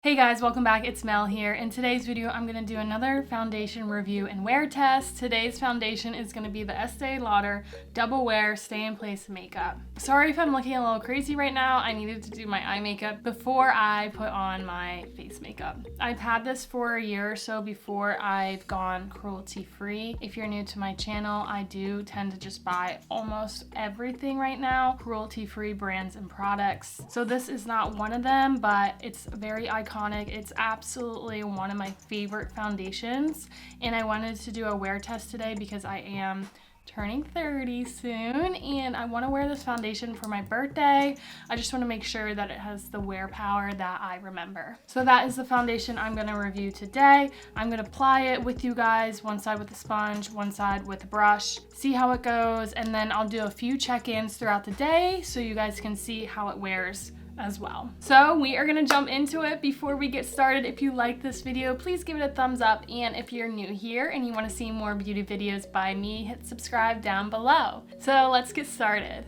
Hey guys, welcome back. It's Mel here. In today's video, I'm going to do another foundation review and wear test. Today's foundation is going to be the Estée Lauder Double Wear Stay in Place Makeup. Sorry if I'm looking a little crazy right now. I needed to do my eye makeup before I put on my face makeup. I've had this for a year or so before I've gone cruelty-free. If you're new to my channel, I do tend to just buy almost everything right now, cruelty-free brands and products. So this is not one of them, but it's very iconic. It's absolutely one of my favorite foundations, and I wanted to do a wear test today because I am turning 30 soon and I want to wear this foundation for my birthday. I just want to make sure that it has the wear power that I remember. So that is the foundation I'm going to review today. I'm going to apply it with you guys, one side with a sponge, one side with a brush, see how it goes, and then I'll do a few check-ins throughout the day so you guys can see how it wears as well. So we are gonna jump into it. Before we get started, if you like this video, please give it a thumbs up, and if you're new here and you want to see more beauty videos by me, hit subscribe down below. So let's get started.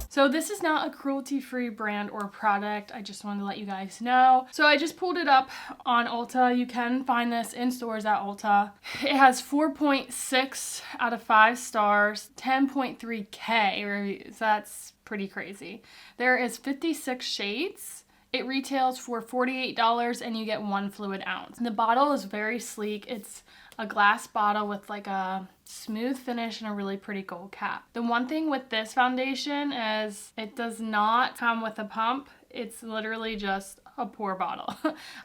So this is not a cruelty-free brand or product. I just wanted to let you guys know. So I just pulled it up on Ulta. You can find this in stores at Ulta. It has 4.6 out of 5 stars, 10.3K reviews. That's pretty crazy. There is 56 shades. It retails for $48 and you get 1 fluid ounce. The bottle is very sleek. It's a glass bottle with like a smooth finish and a really pretty gold cap. The one thing with this foundation is it does not come with a pump. It's literally just a pour bottle.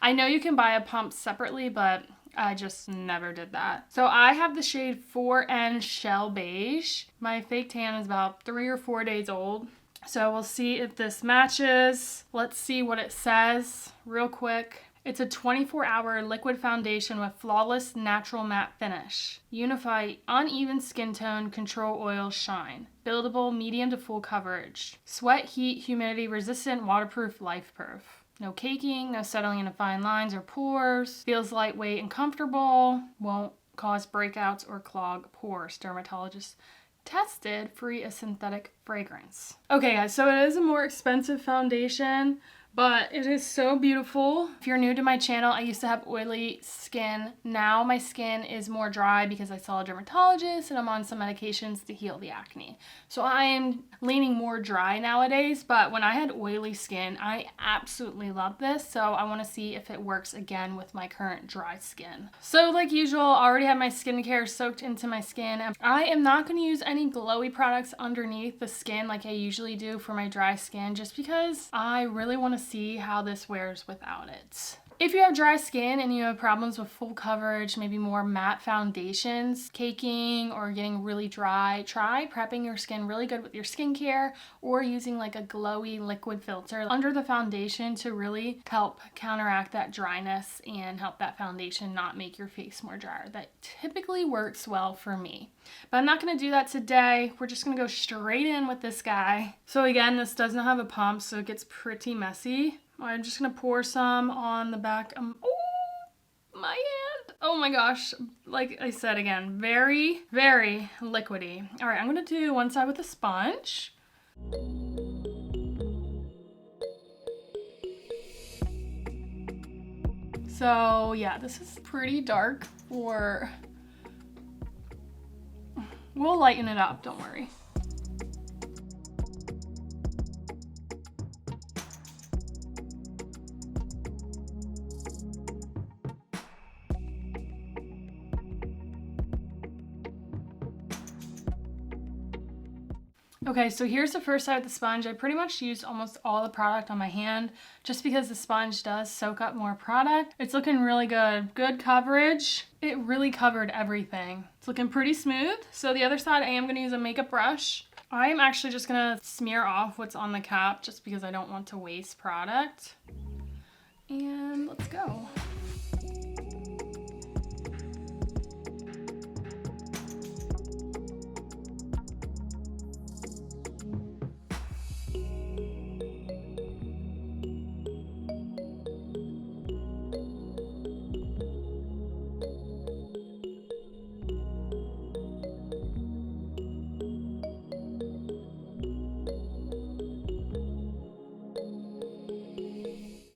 I know you can buy a pump separately, but I just never did that. So I have the shade 4N Shell Beige. My fake tan is about 3 or 4 days old. So we'll see if this matches. Let's see what it says real quick. It's a 24-hour liquid foundation with flawless natural matte finish. Unify uneven skin tone, control oil shine. Buildable medium to full coverage. Sweat, heat, humidity resistant, waterproof, life-proof. No caking, no settling into fine lines or pores. Feels lightweight and comfortable. Won't cause breakouts or clog pores. Dermatologist tested, free of synthetic fragrance. Okay guys, so it is a more expensive foundation, but it is so beautiful. If you're new to my channel, I used to have oily skin. Now my skin is more dry because I saw a dermatologist and I'm on some medications to heal the acne. So I am leaning more dry nowadays, but when I had oily skin, I absolutely love this. So I want to see if it works again with my current dry skin. So like usual, I already have my skincare soaked into my skin. I am not going to use any glowy products underneath the skin like I usually do for my dry skin, just because I really want to see how this wears without it. If you have dry skin and you have problems with full coverage, maybe more matte foundations, caking, or getting really dry, try prepping your skin really good with your skincare or using like a glowy liquid filter under the foundation to really help counteract that dryness and help that foundation not make your face more drier. That typically works well for me. But I'm not going to do that today. We're just going to go straight in with this guy. So again, this does not have a pump, so it gets pretty messy. I'm just going to pour some on the back. Oh, my hand. Oh my gosh. Like I said again, very, very liquidy. All right, I'm going to do one side with a sponge. So yeah, this is pretty dark for... We'll lighten it up, don't worry. Okay, so here's the first side with the sponge. I pretty much used almost all the product on my hand just because the sponge does soak up more product. It's looking really good. Good coverage. It really covered everything. It's looking pretty smooth. So the other side, I am going to use a makeup brush. I am actually just going to smear off what's on the cap just because I don't want to waste product. And let's go.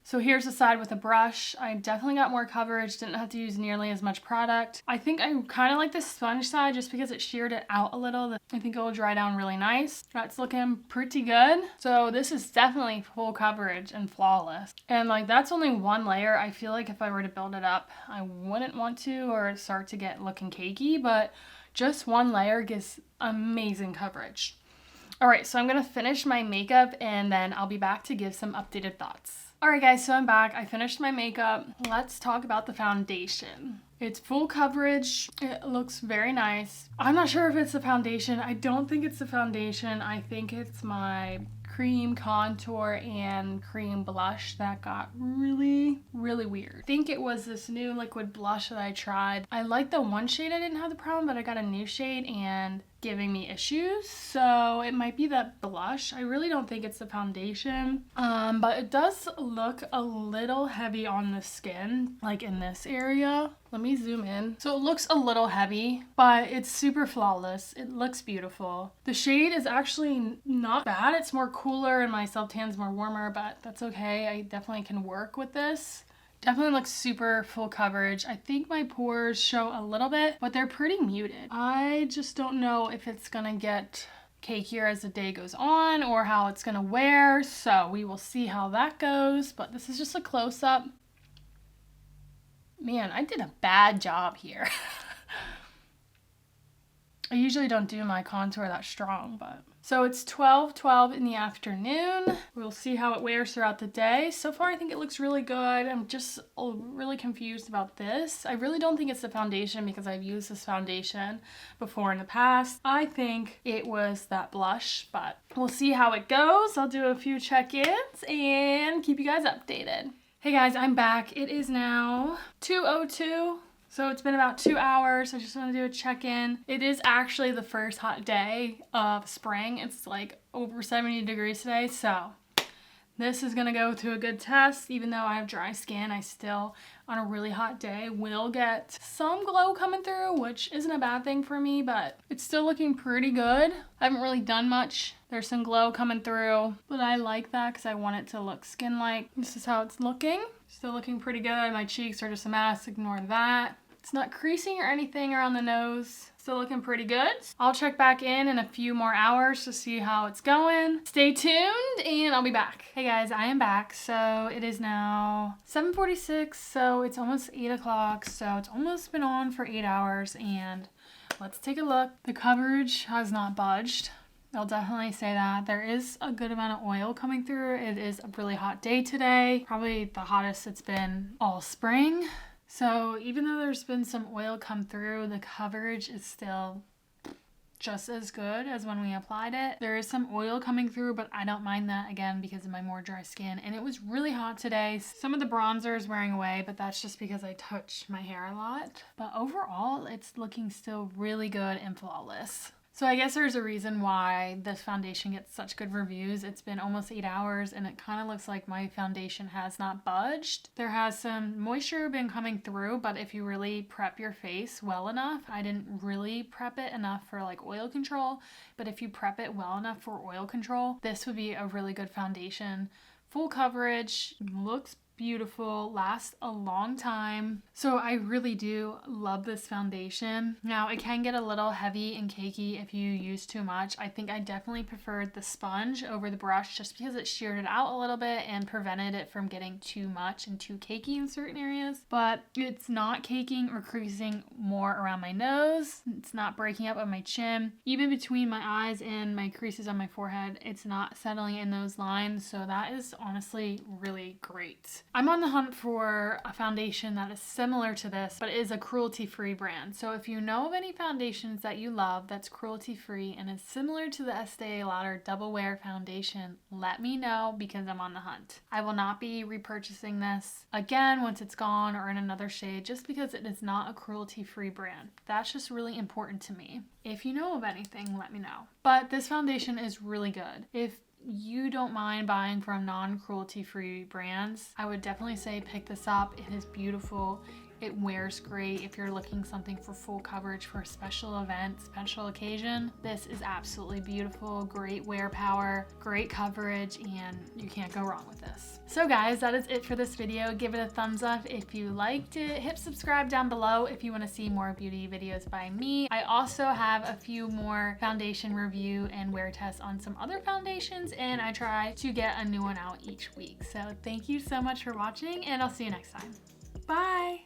So here's the side with a brush. I definitely got more coverage, didn't have to use nearly as much product. I think I kind of like the sponge side just because it sheared it out a little. I think it will dry down really nice. That's looking pretty good. So this is definitely full coverage and flawless. And like that's only one layer. I feel like if I were to build it up, I wouldn't want to or start to get looking cakey, but just one layer gives amazing coverage. All right, so I'm gonna finish my makeup and then I'll be back to give some updated thoughts. All right guys, so I'm back. I finished my makeup. Let's talk about the foundation. It's full coverage. It looks very nice. I'm not sure if it's the foundation. I don't think it's the foundation. I think it's my cream contour and cream blush that got really weird. I think it was this new liquid blush that I tried. I like the one shade I didn't have the problem, but I got a new shade and giving me issues, so it might be that blush. I really don't think it's the foundation, but it does look a little heavy on the skin, like in this area. Let me zoom in. So it looks a little heavy, but it's super flawless. It looks beautiful. The shade is actually not bad. It's more cooler and my self-tan's more warmer, but that's okay. I definitely can work with this. Definitely looks super full coverage. I think my pores show a little bit, but they're pretty muted. I just don't know if it's gonna get cakier as the day goes on or how it's gonna wear, so we will see how that goes, but this is just a close-up. Man, I did a bad job here. I usually don't do my contour that strong, but... So it's 12:12 in the afternoon. We'll see how it wears throughout the day. So far, I think it looks really good. I'm just really confused about this. I really don't think it's the foundation because I've used this foundation before in the past. I think it was that blush, but we'll see how it goes. I'll do a few check-ins and keep you guys updated. Hey guys, I'm back. It is now 2:02. So it's been about 2 hours. I just want to do a check-in. It is actually the first hot day of spring. It's like over 70 degrees today. So this is going to go to a good test. Even though I have dry skin, I still, on a really hot day, will get some glow coming through, which isn't a bad thing for me, but it's still looking pretty good. I haven't really done much. There's some glow coming through, but I like that because I want it to look skin-like. This is how it's looking. Still looking pretty good. My cheeks are just a mess. Ignore that. It's not creasing or anything around the nose. Still looking pretty good. I'll check back in a few more hours to see how it's going. Stay tuned and I'll be back. Hey guys, I am back. So it is now 7:46, so it's almost 8 o'clock. So it's almost been on for 8 hours and let's take a look. The coverage has not budged. I'll definitely say that. There is a good amount of oil coming through. It is a really hot day today. Probably the hottest it's been all spring. So even though there's been some oil come through, the coverage is still just as good as when we applied it. There is some oil coming through, but I don't mind that again because of my more dry skin. And it was really hot today. Some of the bronzer is wearing away, but that's just because I touch my hair a lot. But overall, it's looking still really good and flawless. So I guess there's a reason why this foundation gets such good reviews. It's been almost 8 hours and it kind of looks like my foundation has not budged. There has some moisture been coming through, but if you really prep your face well enough, I didn't really prep it enough for like oil control, but if you prep it well enough for oil control, this would be a really good foundation. Full coverage, looks beautiful, lasts a long time. So I really do love this foundation. Now it can get a little heavy and cakey if you use too much. I think I definitely preferred the sponge over the brush just because it sheared it out a little bit and prevented it from getting too much and too cakey in certain areas. But it's not caking or creasing more around my nose. It's not breaking up on my chin. Even between my eyes and my creases on my forehead, it's not settling in those lines. So that is honestly really great. I'm on the hunt for a foundation that is similar to this, but is a cruelty-free brand. So if you know of any foundations that you love that's cruelty-free and is similar to the ESTÉE Lauder Double Wear Foundation, let me know because I'm on the hunt. I will not be repurchasing this again once it's gone or in another shade just because it is not a cruelty-free brand. That's just really important to me. If you know of anything, let me know. But this foundation is really good. If you don't mind buying from non-cruelty free brands, I would definitely say pick this up. It is beautiful It wears great if you're looking something for full coverage for a special event, special occasion. This is absolutely beautiful, great wear power, great coverage, and you can't go wrong with this. So guys, that is it for this video. Give it a thumbs up if you liked it. Hit subscribe down below if you want to see more beauty videos by me. I also have a few more foundation review and wear tests on some other foundations, and I try to get a new one out each week. So thank you so much for watching, and I'll see you next time. Bye!